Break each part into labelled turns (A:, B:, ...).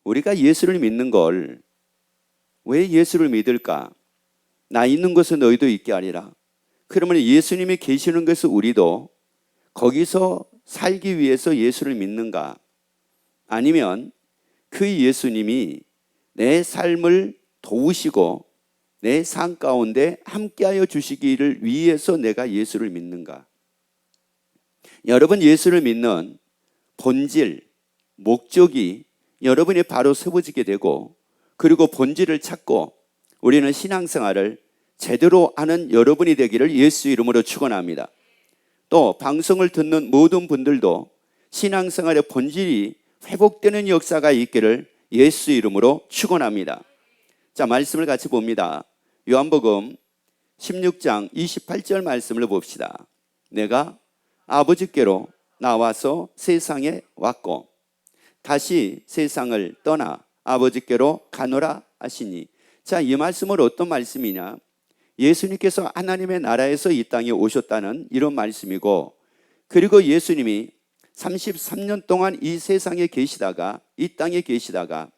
A: 우리가 예수를 믿는 걸 왜 예수를 믿을까? 나 있는 곳에 너희도 있게 하리라. 그러면 예수님이 계시는 곳에 우리도 거기서 살기 위해서 예수를 믿는가? 아니면 그 예수님이 내 삶을 도우시고 내 삶 가운데 함께하여 주시기를 위해서 내가 예수를 믿는가? 여러분, 예수를 믿는 본질, 목적이 여러분이 바로 세워지게 되고, 그리고 본질을 찾고 우리는 신앙생활을 제대로 하는 여러분이 되기를 예수 이름으로 축원합니다. 또 방송을 듣는 모든 분들도 신앙생활의 본질이 회복되는 역사가 있기를 예수 이름으로 축원합니다. 자, 말씀을 같이 봅니다. 요한복음 16장 28절 말씀을 봅시다. 내가 아버지께로 나와서 세상에 왔고 다시 세상을 떠나 아버지께로 가노라 하시니. 자, 이 말씀은 어떤 말씀이냐? 예수님께서 하나님의 나라에서 이 땅에 오셨다는 이런 말씀이고, 그리고 예수님이 33년 동안 이 세상에 계시다가, 이 땅에 계시다가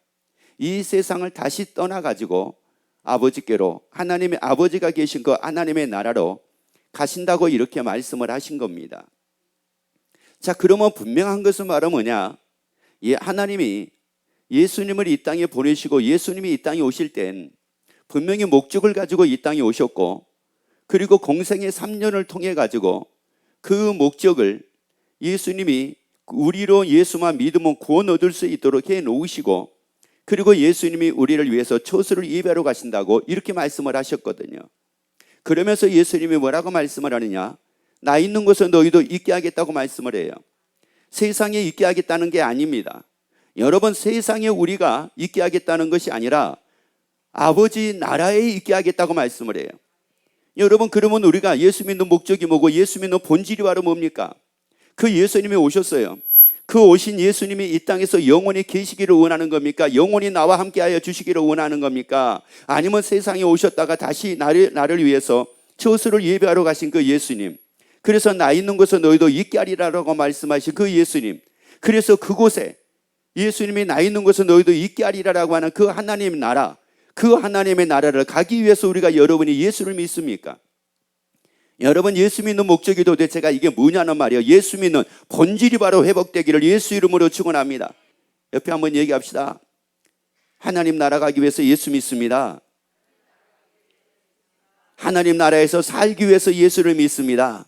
A: 이 세상을 다시 떠나가지고 아버지께로, 하나님의 아버지가 계신 그 하나님의 나라로 가신다고 이렇게 말씀을 하신 겁니다. 자, 그러면 분명한 것은 바로 뭐냐? 하나님이 예수님을 이 땅에 보내시고 예수님이 이 땅에 오실 땐 분명히 목적을 가지고 이 땅에 오셨고, 그리고 공생의 3년을 통해 가지고 그 목적을 예수님이 우리로 예수만 믿으면 구원 얻을 수 있도록 해 놓으시고, 그리고 예수님이 우리를 위해서 처소를 예배하러 가신다고 이렇게 말씀을 하셨거든요. 그러면서 예수님이 뭐라고 말씀을 하느냐? 나 있는 곳에 너희도 있게 하겠다고 말씀을 해요. 세상에 있게 하겠다는 게 아닙니다. 여러분, 세상에 우리가 있게 하겠다는 것이 아니라 아버지 나라에 있게 하겠다고 말씀을 해요. 여러분, 그러면 우리가 예수 믿는 목적이 뭐고 예수 믿는 본질이 바로 뭡니까? 그 예수님이 오셨어요. 그 오신 예수님이 이 땅에서 영원히 계시기를 원하는 겁니까? 영원히 나와 함께하여 주시기를 원하는 겁니까? 아니면 세상에 오셨다가 다시 나를 위해서 처소를 예배하러 가신 그 예수님, 그래서 나 있는 곳에 너희도 있게 하리라라고 말씀하신 그 예수님, 그래서 그곳에 예수님이 나 있는 곳에 너희도 있게 하리라라고 하는 그 하나님의 나라, 그 하나님의 나라를 가기 위해서 우리가 여러분이 예수를 믿습니까? 여러분, 예수 믿는 목적이 도대체가 이게 뭐냐는 말이에요. 예수 믿는 본질이 바로 회복되기를 예수 이름으로 축원합니다. 옆에 한번 얘기합시다. 하나님 나라 가기 위해서 예수 믿습니다. 하나님 나라에서 살기 위해서 예수를 믿습니다.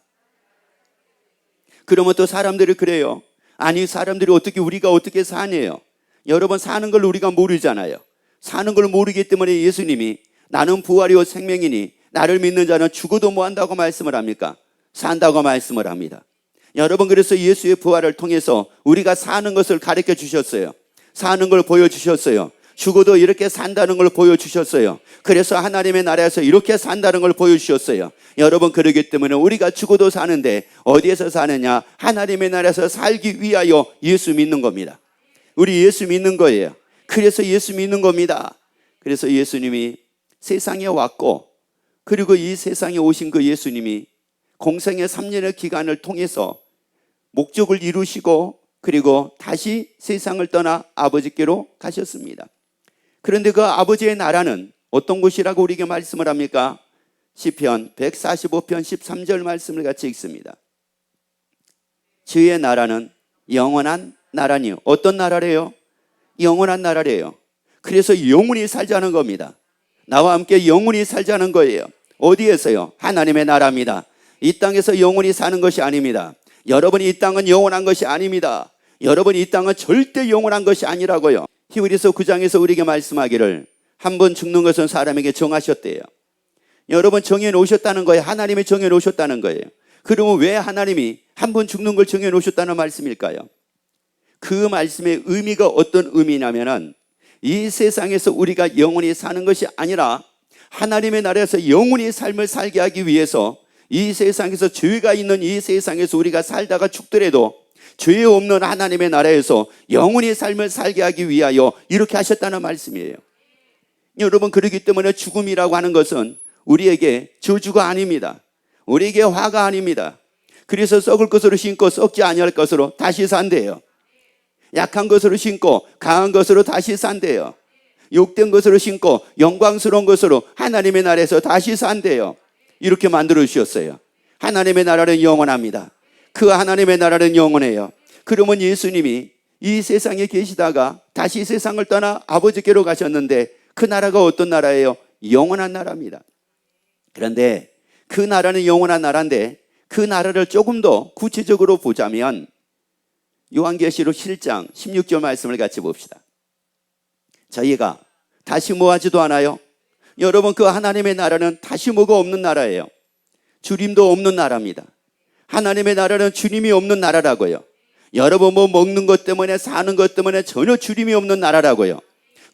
A: 그러면 또 사람들이 그래요. 아니, 사람들이 우리가 어떻게 사냐요? 여러분, 사는 걸 우리가 모르잖아요. 사는 걸 모르기 때문에 예수님이 나는 부활이요 생명이니 나를 믿는 자는 죽어도 뭐 한다고 말씀을 합니까? 산다고 말씀을 합니다. 여러분, 그래서 예수의 부활을 통해서 우리가 사는 것을 가르쳐 주셨어요. 사는 걸 보여주셨어요. 죽어도 이렇게 산다는 걸 보여주셨어요. 그래서 하나님의 나라에서 이렇게 산다는 걸 보여주셨어요. 여러분, 그러기 때문에 우리가 죽어도 사는데 어디에서 사느냐? 하나님의 나라에서 살기 위하여 예수 믿는 겁니다. 우리 예수 믿는 거예요. 그래서 예수 믿는 겁니다. 그래서 예수님이 세상에 왔고, 그리고 이 세상에 오신 그 예수님이 공생의 3년의 기간을 통해서 목적을 이루시고, 그리고 다시 세상을 떠나 아버지께로 가셨습니다. 그런데 그 아버지의 나라는 어떤 곳이라고 우리에게 말씀을 합니까? 시편 145편 13절 말씀을 같이 읽습니다. 주의 나라는 영원한 나라니요. 어떤 나라래요? 영원한 나라래요. 그래서 영원히 살자는 겁니다. 나와 함께 영원히 살자는 거예요. 어디에서요? 하나님의 나라입니다. 이 땅에서 영원히 사는 것이 아닙니다. 여러분이 이 땅은 영원한 것이 아닙니다. 여러분이 이 땅은 절대 영원한 것이 아니라고요. 히브리서 9장에서 우리에게 말씀하기를 한 번 죽는 것은 사람에게 정하셨대요. 여러분, 정해 놓으셨다는 거예요. 하나님이 정해 놓으셨다는 거예요. 그러면 왜 하나님이 한 번 죽는 걸 정해 놓으셨다는 말씀일까요? 그 말씀의 의미가 어떤 의미냐면은 이 세상에서 우리가 영원히 사는 것이 아니라 하나님의 나라에서 영원히 삶을 살게 하기 위해서 이 세상에서 죄가 있는 이 세상에서 우리가 살다가 죽더라도 죄 없는 하나님의 나라에서 영원히 삶을 살게 하기 위하여 이렇게 하셨다는 말씀이에요. 여러분, 그렇기 때문에 죽음이라고 하는 것은 우리에게 저주가 아닙니다. 우리에게 화가 아닙니다. 그래서 썩을 것으로 심고 썩지 아니할 것으로 다시 산대요. 약한 것으로 심고 강한 것으로 다시 산대요. 욕된 것으로 심고 영광스러운 것으로 하나님의 나라에서 다시 산대요. 이렇게 만들어 주셨어요. 하나님의 나라는 영원합니다. 그 하나님의 나라는 영원해요. 그러면 예수님이 이 세상에 계시다가 다시 세상을 떠나 아버지께로 가셨는데 그 나라가 어떤 나라예요? 영원한 나라입니다. 그런데 그 나라는 영원한 나라인데 그 나라를 조금 더 구체적으로 보자면 요한계시록 7장 16절 말씀을 같이 봅시다. 저희가 다시 뭐하지도 않아요. 여러분, 그 하나님의 나라는 다시 뭐가 없는 나라예요. 주님도 없는 나라입니다. 하나님의 나라는 주님이 없는 나라라고요. 여러분, 뭐 먹는 것 때문에 사는 것 때문에 전혀 주님이 없는 나라라고요.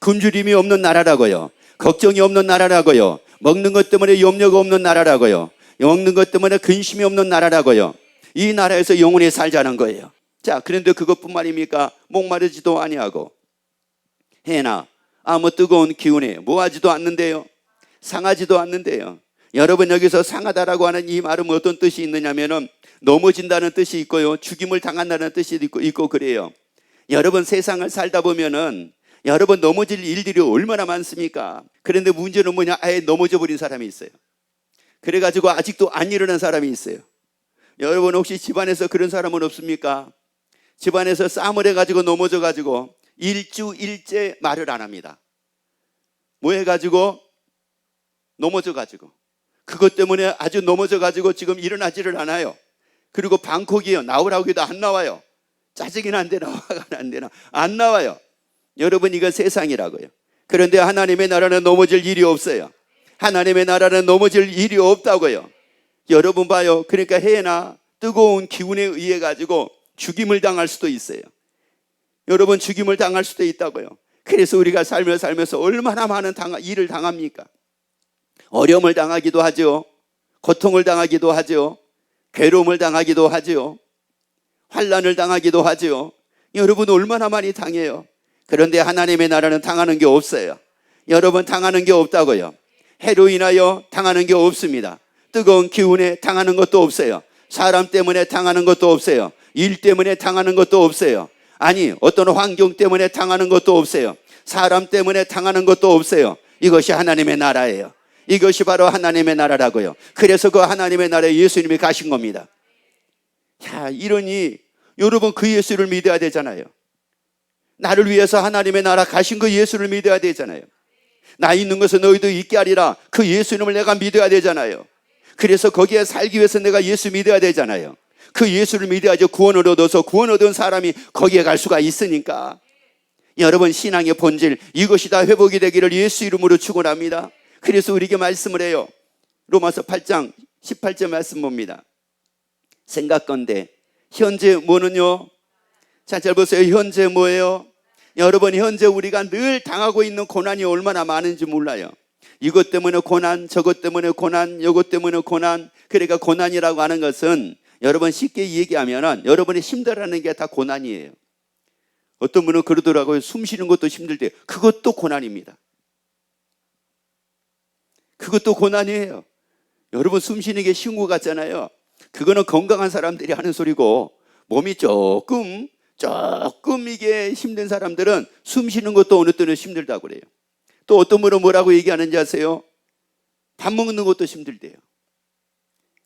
A: 굶주림이 없는 나라라고요. 걱정이 없는 나라라고요. 먹는 것 때문에 염려가 없는 나라라고요. 먹는 것 때문에 근심이 없는 나라라고요. 이 나라에서 영원히 살자는 거예요. 자, 그런데 그것뿐만입니까? 목마르지도 아니하고 해나 아무 뜨거운 기운에 뭐하지도 않는데요. 상하지도 않는데요. 여러분, 여기서 상하다라고 하는 이 말은 어떤 뜻이 있느냐면은 넘어진다는 뜻이 있고요, 죽임을 당한다는 뜻이 있고 그래요. 여러분, 세상을 살다 보면은 여러분 넘어질 일들이 얼마나 많습니까? 그런데 문제는 뭐냐? 아예 넘어져 버린 사람이 있어요. 그래가지고 아직도 안 일어난 사람이 있어요. 여러분, 혹시 집안에서 그런 사람은 없습니까? 집안에서 싸움을 해가지고 넘어져가지고 일주일째 말을 안 합니다. 뭐 해가지고 넘어져가지고 그것 때문에 아주 넘어져가지고 지금 일어나지를 않아요. 그리고 방콕이요, 나오라고 해도 안 나와요. 짜증이 난데 나와가 안 되나? 안 나와요. 여러분, 이거 세상이라고요. 그런데 하나님의 나라는 넘어질 일이 없어요. 하나님의 나라는 넘어질 일이 없다고요. 여러분 봐요. 그러니까 해나 뜨거운 기운에 의해 가지고 죽임을 당할 수도 있어요. 여러분, 죽임을 당할 수도 있다고요. 그래서 우리가 살면서 얼마나 많은 일을 당합니까? 어려움을 당하기도 하죠. 고통을 당하기도 하죠. 괴로움을 당하기도 하죠. 환난을 당하기도 하죠. 여러분, 얼마나 많이 당해요. 그런데 하나님의 나라는 당하는 게 없어요. 여러분, 당하는 게 없다고요. 해로 인하여 당하는 게 없습니다. 뜨거운 기운에 당하는 것도 없어요. 사람 때문에 당하는 것도 없어요. 일 때문에 당하는 것도 없어요. 아니, 어떤 환경 때문에 당하는 것도 없어요. 사람 때문에 당하는 것도 없어요. 이것이 하나님의 나라예요. 이것이 바로 하나님의 나라라고요. 그래서 그 하나님의 나라에 예수님이 가신 겁니다. 야, 이러니 여러분, 그 예수를 믿어야 되잖아요. 나를 위해서 하나님의 나라 가신 그 예수를 믿어야 되잖아요. 나 있는 것은 너희도 있게 하리라, 그 예수님을 내가 믿어야 되잖아요. 그래서 거기에 살기 위해서 내가 예수 믿어야 되잖아요. 그 예수를 믿어야지 구원을 얻어서 구원 얻은 사람이 거기에 갈 수가 있으니까. 여러분, 신앙의 본질, 이것이 다 회복이 되기를 예수 이름으로 축원합니다. 그래서 우리에게 말씀을 해요. 로마서 8장 18절 말씀 봅니다. 생각건대 현재 뭐는요? 자, 잘 보세요. 현재 뭐예요? 여러분, 현재 우리가 늘 당하고 있는 고난이 얼마나 많은지 몰라요. 이것 때문에 고난, 저것 때문에 고난, 이것 때문에 고난. 그러니까 고난이라고 하는 것은 여러분, 쉽게 얘기하면 여러분이 힘들어하는 게 다 고난이에요. 어떤 분은 그러더라고요. 숨 쉬는 것도 힘들대요. 그것도 고난입니다. 그것도 고난이에요. 여러분, 숨 쉬는 게 쉬운 것 같잖아요. 그거는 건강한 사람들이 하는 소리고, 몸이 조금 이게 힘든 사람들은 숨 쉬는 것도 어느 때는 힘들다고 그래요. 또 어떤 분은 뭐라고 얘기하는지 아세요? 밥 먹는 것도 힘들대요.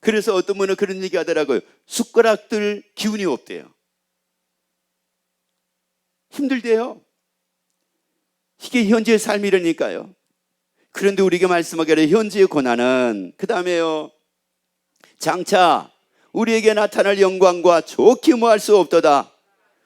A: 그래서 어떤 분은 그런 얘기 하더라고요. 숟가락들 기운이 없대요. 힘들대요. 이게 현재의 삶이라니까요. 그런데 우리에게 말씀하기를 현재의 고난은, 그 다음에요, 장차 우리에게 나타날 영광과 좋게 뭐할 수 없도다.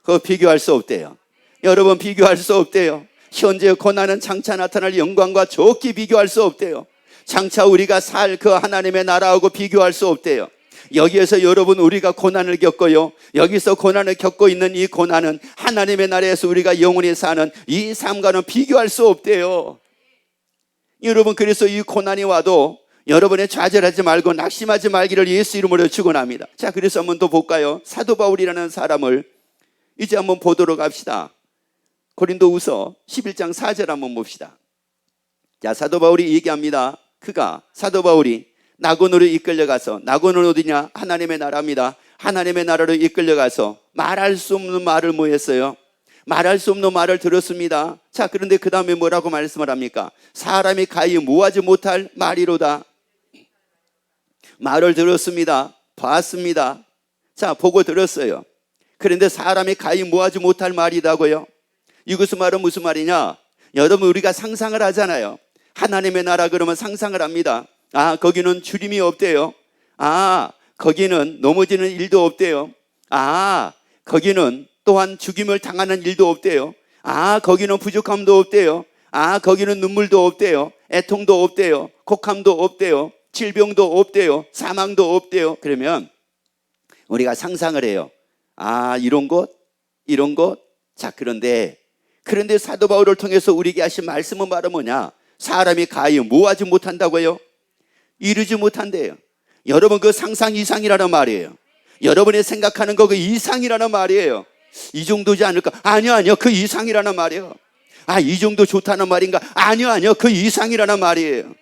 A: 그거 비교할 수 없대요. 여러분, 비교할 수 없대요. 현재의 고난은 장차 나타날 영광과 좋게 비교할 수 없대요. 장차 우리가 살 그 하나님의 나라하고 비교할 수 없대요. 여기에서 여러분, 우리가 고난을 겪어요. 여기서 고난을 겪고 있는 이 고난은 하나님의 나라에서 우리가 영원히 사는 이 삶과는 비교할 수 없대요. 여러분, 그래서 이 고난이 와도 여러분의 좌절하지 말고 낙심하지 말기를 예수 이름으로 축원합니다. 자, 그래서 한번 더 볼까요? 사도 바울이라는 사람을 이제 한번 보도록 합시다. 고린도후서 11장 4절 한번 봅시다. 자, 사도 바울이 얘기합니다. 사도 바울이 낙원으로 이끌려가서, 낙원은 어디냐? 하나님의 나라입니다. 하나님의 나라로 이끌려가서 말할 수 없는 말을 뭐 했어요? 말할 수 없는 말을 들었습니다. 자, 그런데 그 다음에 뭐라고 말씀을 합니까? 사람이 가히 모하지 못할 말이로다. 말을 들었습니다. 봤습니다. 자, 보고 들었어요. 그런데 사람이 가히 모하지 못할 말이라고요. 이것은 말은 무슨 말이냐? 여러분, 우리가 상상을 하잖아요. 하나님의 나라 그러면 상상을 합니다. 아, 거기는 주림이 없대요. 아, 거기는 넘어지는 일도 없대요. 아, 거기는 또한 죽임을 당하는 일도 없대요. 아, 거기는 부족함도 없대요. 아, 거기는 눈물도 없대요. 애통도 없대요. 곡함도 없대요. 질병도 없대요. 사망도 없대요. 그러면 우리가 상상을 해요. 아, 이런 곳, 이런 곳. 자, 그런데 사도 바울을 통해서 우리에게 하신 말씀은 바로 뭐냐? 사람이 가히 모하지 못한다고요? 이루지 못한대요. 여러분, 그 상상 이상이라는 말이에요. 여러분이 생각하는 거 그 이상이라는 말이에요. 이 정도지 않을까? 아니요, 그 이상이라는 말이에요. 아, 이 정도 좋다는 말인가? 아니요, 그 이상이라는 말이에요.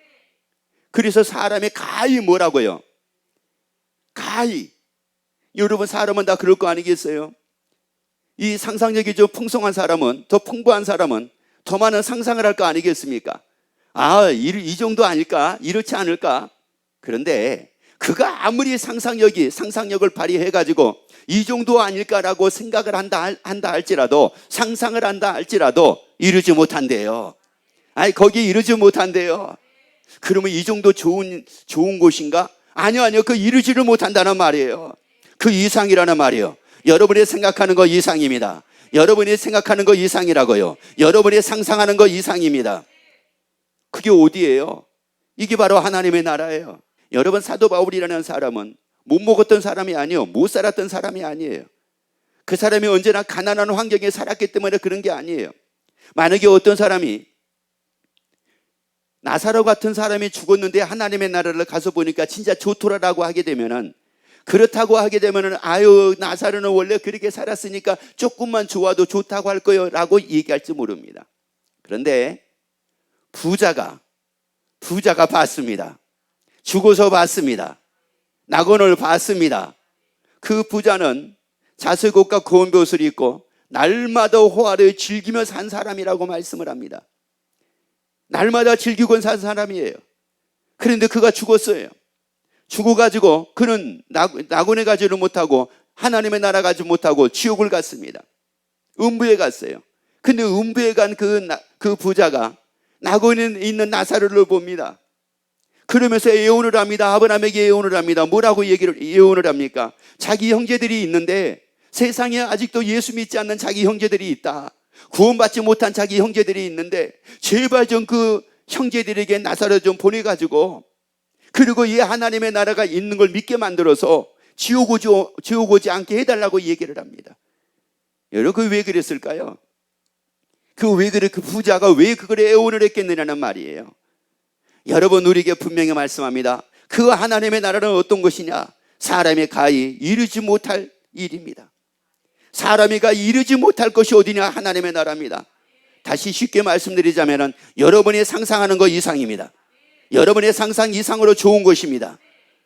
A: 그래서 사람이 가히 뭐라고요? 가히. 여러분, 사람은 다 그럴 거 아니겠어요? 이 상상력이 좀 풍성한 사람은, 더 풍부한 사람은 더 많은 상상을 할 거 아니겠습니까? 아, 이 정도 아닐까? 이렇지 않을까? 그런데 그가 아무리 상상력을 발휘해가지고 이 정도 아닐까라고 생각을 한다 할지라도, 상상을 한다 할지라도 이루지 못한대요. 아니, 거기 이루지 못한대요. 그러면 이 정도 좋은 곳인가? 아니요, 그 이루지를 못한다는 말이에요. 그 이상이라는 말이에요. 여러분이 생각하는 거 이상입니다. 여러분이 생각하는 거 이상이라고요. 여러분이 상상하는 거 이상입니다. 그게 어디예요? 이게 바로 하나님의 나라예요. 여러분, 사도 바울이라는 사람은 못 먹었던 사람이 아니에요. 못 살았던 사람이 아니에요. 그 사람이 언제나 가난한 환경에 살았기 때문에 그런 게 아니에요. 만약에 어떤 사람이, 나사로 같은 사람이 죽었는데 하나님의 나라를 가서 보니까 진짜 좋더라라고 하게 되면은, 그렇다고 하게 되면은, 아유, 나사로는 원래 그렇게 살았으니까 조금만 좋아도 좋다고 할 거예요 라고 얘기할지 모릅니다. 그런데 부자가 봤습니다. 죽어서 봤습니다. 낙원을 봤습니다. 그 부자는 자색옷과 고운 옷을 입고 날마다 호화를 즐기며 산 사람이라고 말씀을 합니다. 날마다 즐기고 산 사람이에요. 그런데 그가 죽었어요. 죽어가지고 그는 낙원에 가지를 못하고 하나님의 나라 가지 못하고 지옥을 갔습니다. 음부에 갔어요. 근데 음부에 간 그 부자가 낙원에 있는 나사로를 봅니다. 그러면서 예언을 합니다. 아브라함에게 예언을 합니다. 뭐라고 예언을 합니까? 자기 형제들이 있는데, 세상에 아직도 예수 믿지 않는 자기 형제들이 있다. 구원받지 못한 자기 형제들이 있는데, 제발 좀 그 형제들에게 나사로 좀 보내가지고, 그리고 이 하나님의 나라가 있는 걸 믿게 만들어서 지옥 오지 않게 해달라고 얘기를 합니다. 여러분, 그 왜 그랬을까요? 그 부자가 왜 그걸 애원을 했겠느냐는 말이에요. 여러분, 우리에게 분명히 말씀합니다. 그 하나님의 나라는 어떤 것이냐? 사람이 가히 이루지 못할 일입니다. 사람이 가히 이루지 못할 것이 어디냐? 하나님의 나라입니다. 다시 쉽게 말씀드리자면 여러분이 상상하는 것 이상입니다. 여러분의 상상 이상으로 좋은 것입니다.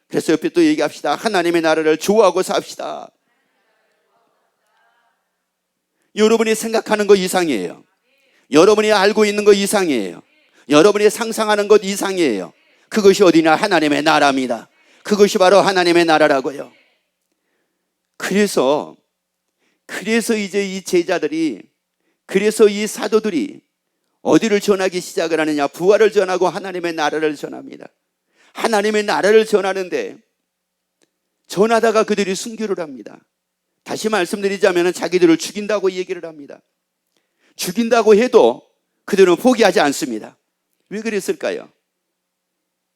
A: 그래서 옆에 또 얘기합시다. 하나님의 나라를 좋아하고 삽시다. 여러분이 생각하는 것 이상이에요. 여러분이 알고 있는 것 이상이에요. 여러분이 상상하는 것 이상이에요. 그것이 어디냐? 하나님의 나라입니다. 그것이 바로 하나님의 나라라고요. 그래서 이제 이 제자들이, 그래서 이 사도들이 어디를 전하기 시작을 하느냐? 부활을 전하고 하나님의 나라를 전합니다. 하나님의 나라를 전하는데, 전하다가 그들이 순교를 합니다. 다시 말씀드리자면 자기들을 죽인다고 얘기를 합니다. 죽인다고 해도 그들은 포기하지 않습니다. 왜 그랬을까요?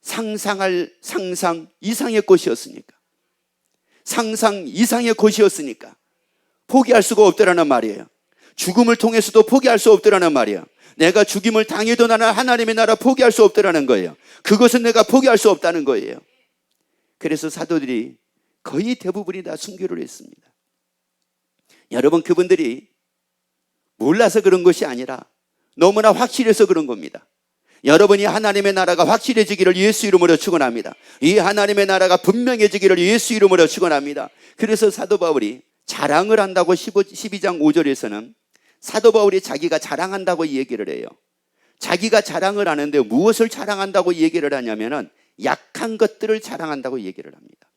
A: 상상 이상의 것이었으니까. 상상 이상의 것이었으니까 포기할 수가 없더라는 말이에요. 죽음을 통해서도 포기할 수 없더라는 말이에요. 내가 죽임을 당해도 나는 하나님의 나라 포기할 수 없더라는 거예요. 그것은 내가 포기할 수 없다는 거예요. 그래서 사도들이 거의 대부분이 다 순교를 했습니다. 여러분, 그분들이 몰라서 그런 것이 아니라 너무나 확실해서 그런 겁니다. 여러분이 하나님의 나라가 확실해지기를 예수 이름으로 축원합니다. 이 하나님의 나라가 분명해지기를 예수 이름으로 축원합니다. 그래서 사도 바울이 자랑을 한다고 12장 5절에서는 사도 바울이 자기가 자랑한다고 얘기를 해요. 자기가 자랑을 하는데 무엇을 자랑한다고 얘기를 하냐면은 약한 것들을 자랑한다고 얘기를 합니다.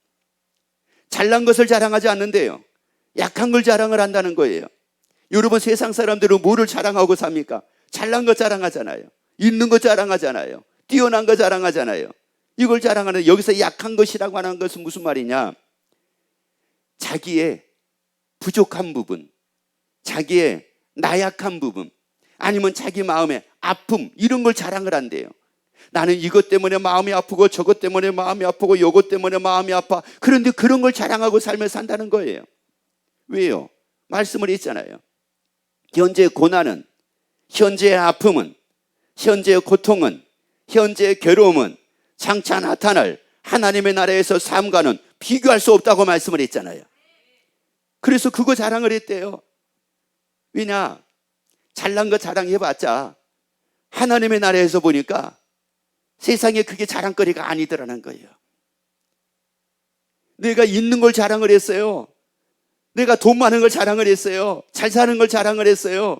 A: 잘난 것을 자랑하지 않는데요, 약한 걸 자랑을 한다는 거예요. 여러분, 세상 사람들은 뭐를 자랑하고 삽니까? 잘난 것 자랑하잖아요. 있는 것 자랑하잖아요. 뛰어난 것 자랑하잖아요. 이걸 자랑하는, 여기서 약한 것이라고 하는 것은 무슨 말이냐? 자기의 부족한 부분, 자기의 나약한 부분, 아니면 자기 마음의 아픔, 이런 걸 자랑을 한대요. 나는 이것 때문에 마음이 아프고 저것 때문에 마음이 아프고 요것 때문에 마음이 아파. 그런데 그런 걸 자랑하고 삶을 산다는 거예요. 왜요? 말씀을 했잖아요. 현재의 고난은, 현재의 아픔은, 현재의 고통은, 현재의 괴로움은 장차 나타날 하나님의 나라에서 삶과는 비교할 수 없다고 말씀을 했잖아요. 그래서 그거 자랑을 했대요. 왜냐? 잘난 거 자랑해봤자 하나님의 나라에서 보니까 세상에 그게 자랑거리가 아니더라는 거예요. 내가 있는 걸 자랑을 했어요. 내가 돈 많은 걸 자랑을 했어요. 잘 사는 걸 자랑을 했어요.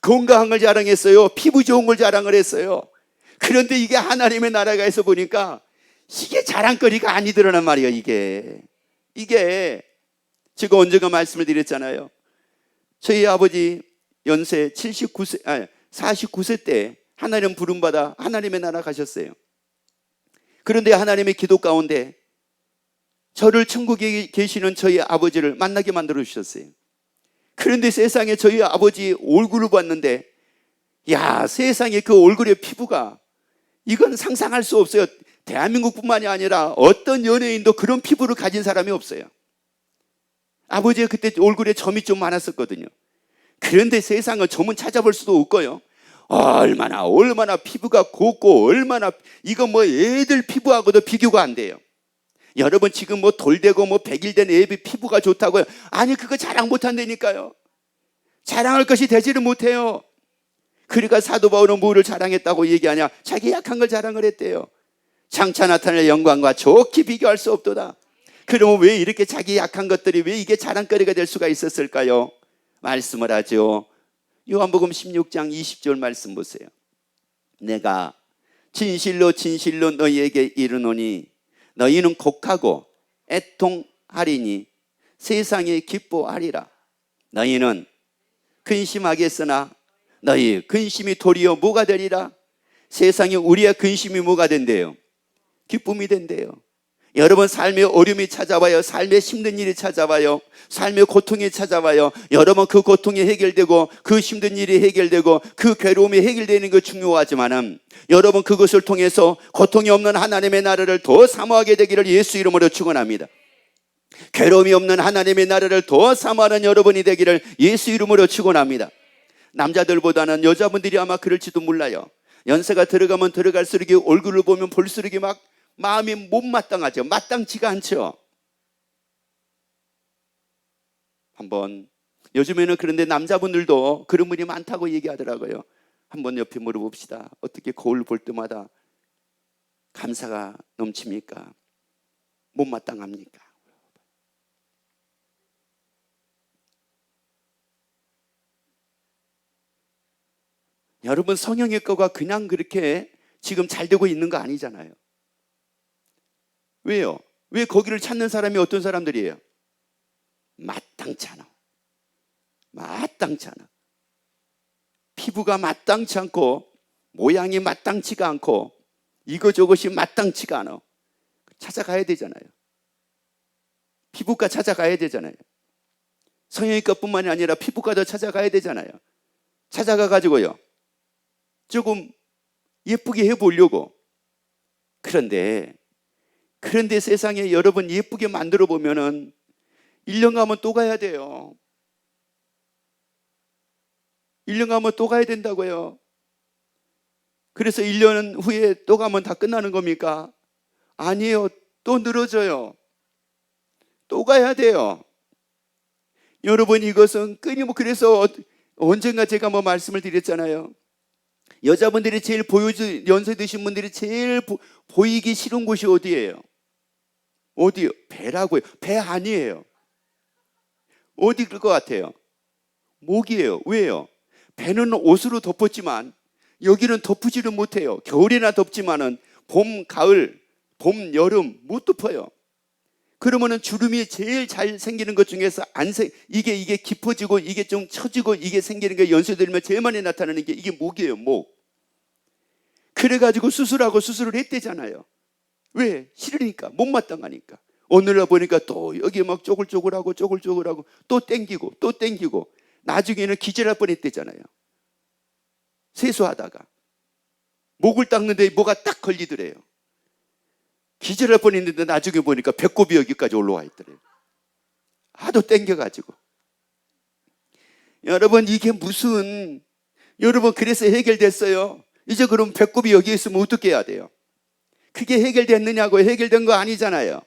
A: 건강한 걸 자랑했어요. 피부 좋은 걸 자랑을 했어요. 그런데 이게 하나님의 나라에서 보니까 이게 자랑거리가 아니더라는 말이에요. 이게 제가 언젠가 말씀을 드렸잖아요. 저희 아버지 연세 49세 때 하나님 부름받아 하나님의 나라 가셨어요. 그런데 하나님의 기도 가운데 저를 천국에 계시는 저희 아버지를 만나게 만들어 주셨어요. 그런데 세상에 저희 아버지 얼굴을 봤는데, 야, 세상에 그 얼굴의 피부가, 이건 상상할 수 없어요. 대한민국뿐만이 아니라 어떤 연예인도 그런 피부를 가진 사람이 없어요. 아버지가 그때 얼굴에 점이 좀 많았었거든요. 그런데 세상은 점은 찾아볼 수도 없고요. 얼마나 피부가 곱고, 이거 뭐 애들 피부하고도 비교가 안 돼요. 여러분, 지금 뭐 돌되고 뭐 100일 된 애비 피부가 좋다고요? 아니, 그거 자랑 못 한다니까요. 자랑할 것이 되지를 못해요. 그러니까 사도 바울은 뭐를 자랑했다고 얘기하냐? 자기 약한 걸 자랑을 했대요. 장차 나타날 영광과 좋게 비교할 수 없도다. 그러면 왜 이렇게 자기 약한 것들이 왜 이게 자랑거리가 될 수가 있었을까요? 말씀을 하죠. 요한복음 16장 20절 말씀 보세요. 내가 진실로 너희에게 이르노니 너희는 곡하고 애통하리니 세상에 기뻐하리라. 너희는 근심하겠으나 너희 근심이 도리어 뭐가 되리라? 세상에 우리의 근심이 뭐가 된대요? 기쁨이 된대요. 여러분, 삶의 어려움이 찾아와요. 삶의 힘든 일이 찾아와요. 삶의 고통이 찾아와요. 여러분, 그 고통이 해결되고 그 힘든 일이 해결되고 그 괴로움이 해결되는 거 중요하지만은, 여러분, 그것을 통해서 고통이 없는 하나님의 나라를 더 사모하게 되기를 예수 이름으로 축원합니다. 괴로움이 없는 하나님의 나라를 더 사모하는 여러분이 되기를 예수 이름으로 축원합니다. 남자들보다는 여자분들이 아마 그럴지도 몰라요. 연세가 들어가면 들어갈수록 얼굴을 보면 볼수록 막 마음이 못마땅하죠. 마땅치가 않죠. 한번, 요즘에는 그런데 남자분들도 그런 분이 많다고 얘기하더라고요. 한번 옆에 물어봅시다. 어떻게 거울 볼 때마다 감사가 넘칩니까? 못마땅합니까? 여러분, 성형외과가 그냥 그렇게 지금 잘 되고 있는 거 아니잖아요. 왜요? 왜 거기를 찾는 사람이 어떤 사람들이에요? 마땅찮아. 피부가 마땅치 않고 모양이 마땅치가 않고 이것저것이 마땅치가 않아. 찾아가야 되잖아요. 피부과 찾아가야 되잖아요. 성형외과뿐만이 아니라 피부과도 찾아가야 되잖아요. 찾아가가지고요, 조금 예쁘게 해보려고. 그런데 세상에 여러분, 예쁘게 만들어 보면은 1년 가면 또 가야 돼요. 1년 가면 또 가야 된다고요. 그래서 1년 후에 또 가면 다 끝나는 겁니까? 아니에요. 또 늘어져요. 또 가야 돼요. 여러분, 이것은 그래서 언젠가 제가 뭐 말씀을 드렸잖아요. 여자분들이 제일 연세 드신 분들이 제일 보이기 싫은 곳이 어디예요? 어디요? 배라고요. 배 아니에요. 어디 그럴 것 같아요? 목이에요. 왜요? 배는 옷으로 덮었지만 여기는 덮지를 못해요. 겨울이나 덥지만은 봄, 가을, 봄, 여름 못 덮어요. 그러면은 주름이 제일 잘 생기는 것 중에서 이게 깊어지고 이게 좀 처지고 이게 생기는 게 연수들면 제일 많이 나타나는 게 이게 목이에요. 목. 그래가지고 수술을 했대잖아요. 왜? 싫으니까, 못마땅하니까. 오늘날 보니까 또 여기 막 쪼글쪼글하고 또 땡기고 나중에는 기절할 뻔했대잖아요. 세수하다가 목을 닦는데 뭐가 딱 걸리더래요. 기절할 뻔했는데 나중에 보니까 배꼽이 여기까지 올라와 있더래요. 하도 땡겨가지고. 여러분, 이게 여러분, 그래서 해결됐어요. 이제 그럼 배꼽이 여기 있으면 어떻게 해야 돼요? 그게 해결됐느냐고? 해결된 거 아니잖아요.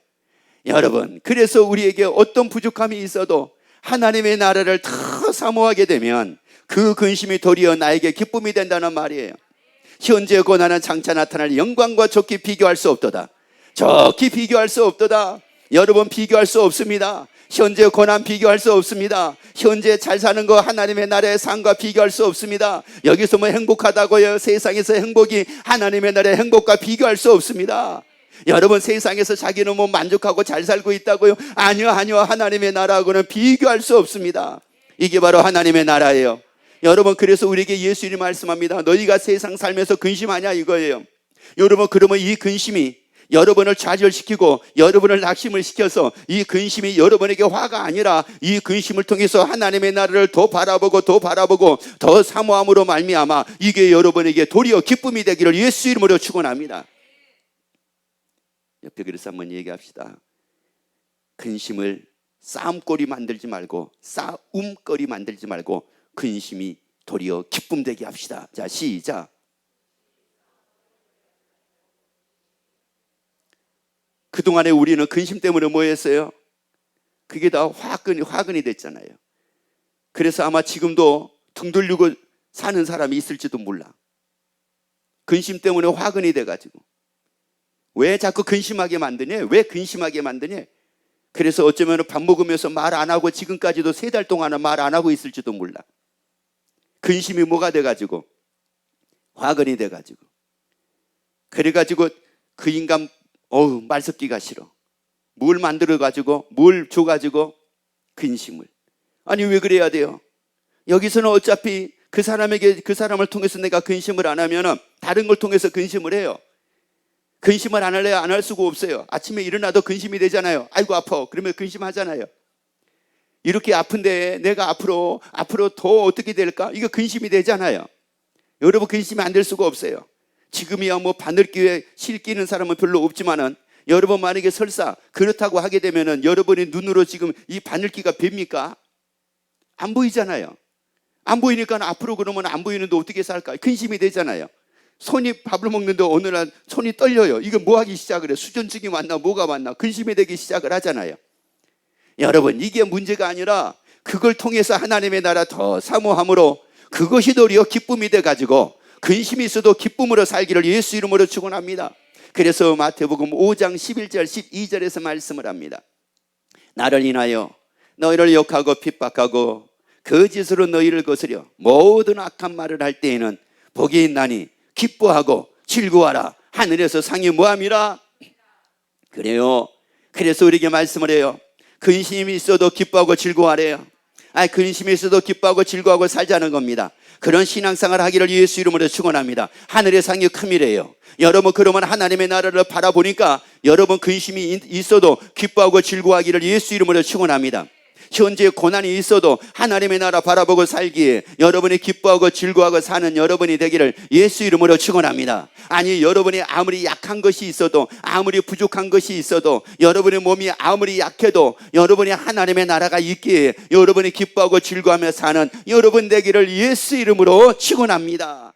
A: 여러분, 그래서 우리에게 어떤 부족함이 있어도 하나님의 나라를 더 사모하게 되면 그 근심이 도리어 나에게 기쁨이 된다는 말이에요. 현재 고난은 장차 나타날 영광과 좋게 비교할 수 없도다. 좋게 비교할 수 없도다. 여러분, 비교할 수 없습니다. 현재 고난 비교할 수 없습니다. 현재 잘 사는 거 하나님의 나라의 삶과 비교할 수 없습니다. 여기서 뭐 행복하다고요? 세상에서 행복이 하나님의 나라의 행복과 비교할 수 없습니다. 여러분, 세상에서 자기는 뭐 만족하고 잘 살고 있다고요? 아니요. 하나님의 나라하고는 비교할 수 없습니다. 이게 바로 하나님의 나라예요. 여러분, 그래서 우리에게 예수님이 말씀합니다. 너희가 세상 살면서 근심하냐 이거예요. 여러분, 그러면 이 근심이 여러분을 좌절시키고 여러분을 낙심을 시켜서 이 근심이 여러분에게 화가 아니라 이 근심을 통해서 하나님의 나라를 더 바라보고 더 사모함으로 말미암아 이게 여러분에게 도리어 기쁨이 되기를 예수 이름으로 축원합니다. 옆에 그래서 한번 얘기합시다. 근심을 싸움거리 만들지 말고 싸움거리 만들지 말고 근심이 도리어 기쁨 되게 합시다. 자, 시작. 그동안에 우리는 근심 때문에 뭐 했어요? 그게 다 화근이 됐잖아요. 그래서 아마 지금도 등 돌리고 사는 사람이 있을지도 몰라. 근심 때문에 화근이 돼가지고. 왜 자꾸 근심하게 만드냐? 왜 근심하게 만드냐? 그래서 어쩌면 밥 먹으면서 말 안 하고 지금까지도 3달 동안은 말 안 하고 있을지도 몰라. 근심이 뭐가 돼가지고? 화근이 돼가지고. 그래가지고 그 인간 말 섞기가 싫어. 뭘 만들어가지고 뭘 줘가지고 근심을. 아니, 왜 그래야 돼요? 여기서는 어차피 그 사람을 통해서 내가 근심을 안 하면은 다른 걸 통해서 근심을 해요. 근심을 안 할래야 안 할 수가 없어요. 아침에 일어나도 근심이 되잖아요. 아이고 아파. 그러면 근심하잖아요. 이렇게 아픈데 내가 앞으로 더 어떻게 될까? 이거 근심이 되잖아요. 여러분, 근심이 안 될 수가 없어요. 지금이야 뭐 바늘귀에 실 끼는 사람은 별로 없지만은 여러분, 만약에 설사 그렇다고 하게 되면은 여러분의 눈으로 지금 이 바늘귀가 뵙니까? 안 보이잖아요. 안 보이니까 앞으로 그러면 안 보이는데 어떻게 살까? 근심이 되잖아요. 손이 밥을 먹는데 어느 날 손이 떨려요. 이거 뭐 하기 시작을 해? 수전증이 왔나 뭐가 왔나? 근심이 되기 시작을 하잖아요. 여러분, 이게 문제가 아니라 그걸 통해서 하나님의 나라 더 사모함으로 그것이 도리어 기쁨이 돼가지고 근심이 있어도 기쁨으로 살기를 예수 이름으로 축원합니다. 그래서 마태복음 5장 11절 12절에서 말씀을 합니다. 나를 인하여 너희를 욕하고 핍박하고 거짓으로 너희를 거스려 모든 악한 말을 할 때에는 복이 있나니 기뻐하고 즐거워하라. 하늘에서 상이 뭐함이라? 그래요. 그래서 우리에게 말씀을 해요. 근심이 있어도 기뻐하고 즐거워하래요. 근심이 있어도 기뻐하고 즐거워하고 살자는 겁니다. 그런 신앙생활을 하기를 예수 이름으로 축원합니다. 하늘의 상이 큼이래요. 여러분, 그러면 하나님의 나라를 바라보니까 여러분 근심이 있어도 기뻐하고 즐거워하기를 예수 이름으로 축원합니다. 현재 고난이 있어도 하나님의 나라 바라보고 살기에 여러분이 기뻐하고 즐거워하고 사는 여러분이 되기를 예수 이름으로 축원합니다. 아니, 여러분이 아무리 약한 것이 있어도 아무리 부족한 것이 있어도 여러분의 몸이 아무리 약해도 여러분이 하나님의 나라가 있기에 여러분이 기뻐하고 즐거워하며 사는 여러분 되기를 예수 이름으로 축원합니다.